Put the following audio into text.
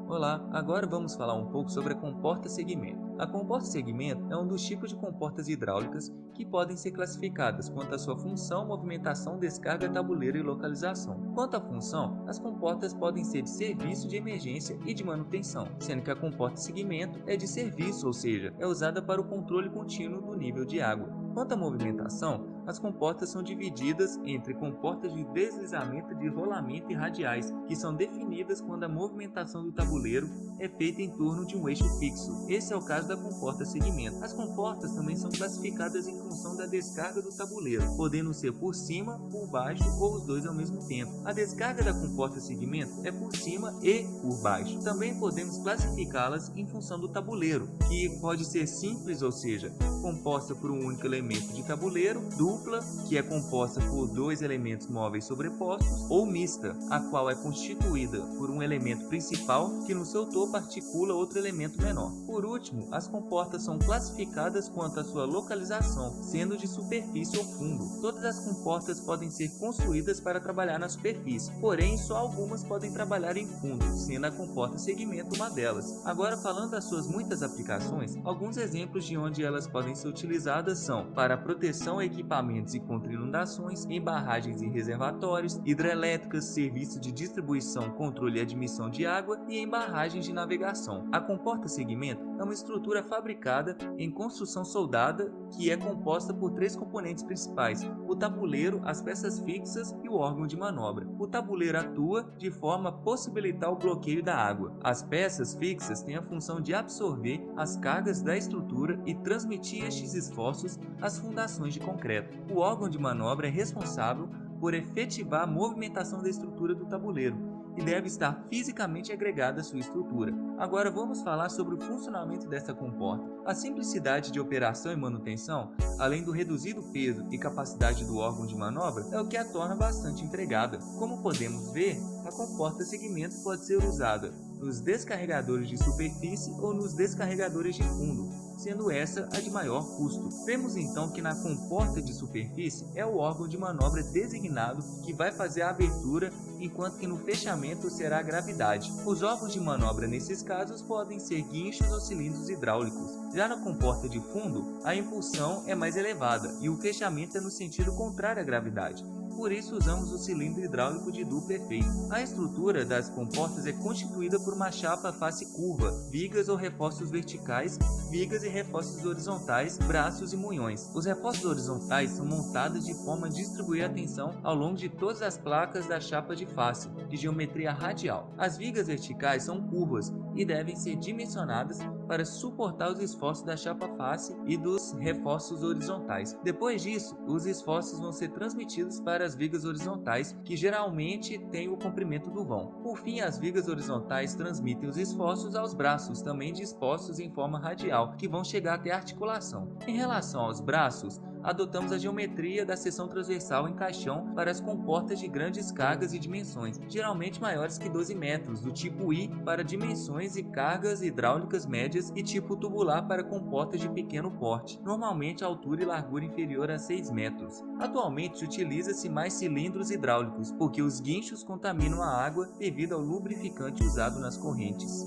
Olá, agora vamos falar um pouco sobre a comporta-segmento. A comporta-segmento é um dos tipos de comportas hidráulicas que podem ser classificadas quanto à sua função, movimentação, descarga, tabuleiro e localização. Quanto à função, as comportas podem ser de serviço de emergência e de manutenção, sendo que a comporta-segmento é de serviço, ou seja, é usada para o controle contínuo do nível de água. Quanto à movimentação, as comportas são divididas entre comportas de deslizamento, de rolamento e radiais, que são definidas quando a movimentação do tabuleiro é feita em torno de um eixo fixo. Esse é o caso da comporta-segmento. As comportas também são classificadas em função da descarga do tabuleiro, podendo ser por cima, por baixo ou os dois ao mesmo tempo. A descarga da comporta-segmento é por cima e por baixo. Também podemos classificá-las em função do tabuleiro, que pode ser simples, ou seja, composta por um único elemento de tabuleiro, dupla, que é composta por dois elementos móveis sobrepostos, ou mista, a qual é constituída por um elemento principal que no seu topo articula outro elemento menor. Por último, as comportas são classificadas quanto à sua localização, sendo de superfície ou fundo. Todas as comportas podem ser construídas para trabalhar na superfície, porém só algumas podem trabalhar em fundo, sendo a comporta-segmento uma delas. Agora, falando das suas muitas aplicações, alguns exemplos de onde elas podem ser utilizadas são para proteção a equipamentos e contra inundações, em barragens e reservatórios, hidrelétricas, serviço de distribuição, controle e admissão de água e em barragens de navegação. A comporta-segmento é uma estrutura fabricada em construção soldada que é composta por três componentes principais: o tabuleiro, as peças fixas e o órgão de manobra. O tabuleiro atua de forma a possibilitar o bloqueio da água. As peças fixas têm a função de absorver as cargas da estrutura e transmitir estes esforços às fundações de concreto. O órgão de manobra é responsável por efetivar a movimentação da estrutura do tabuleiro e deve estar fisicamente agregada à sua estrutura. Agora vamos falar sobre o funcionamento dessa comporta. A simplicidade de operação e manutenção, além do reduzido peso e capacidade do órgão de manobra, é o que a torna bastante empregada. Como podemos ver, a comporta-segmento pode ser usada nos descarregadores de superfície ou nos descarregadores de fundo, sendo essa a de maior custo. Vemos então que na comporta de superfície é o órgão de manobra designado que vai fazer a abertura, enquanto que no fechamento será a gravidade. Os órgãos de manobra nesses casos podem ser guinchos ou cilindros hidráulicos. Já na comporta de fundo, a impulsão é mais elevada e o fechamento é no sentido contrário à gravidade. Por isso usamos o cilindro hidráulico de duplo efeito. A estrutura das comportas é constituída por uma chapa face curva, vigas ou reforços verticais, vigas e reforços horizontais, braços e munhões. Os reforços horizontais são montados de forma a distribuir a tensão ao longo de todas as placas da chapa de face, de geometria radial. As vigas verticais são curvas e devem ser dimensionadas para suportar os esforços da chapa face e dos reforços horizontais. Depois disso, os esforços vão ser transmitidos para as vigas horizontais, que geralmente têm o comprimento do vão. Por fim, as vigas horizontais transmitem os esforços aos braços, também dispostos em forma radial, que vão chegar até a articulação. Em relação aos braços, adotamos a geometria da seção transversal em caixão para as comportas de grandes cargas e dimensões, geralmente maiores que 12 metros, do tipo I para dimensões e cargas hidráulicas médias e tipo tubular para comportas de pequeno porte, normalmente a altura e largura inferior a 6 metros. Atualmente utiliza-se mais cilindros hidráulicos, porque os guinchos contaminam a água devido ao lubrificante usado nas correntes.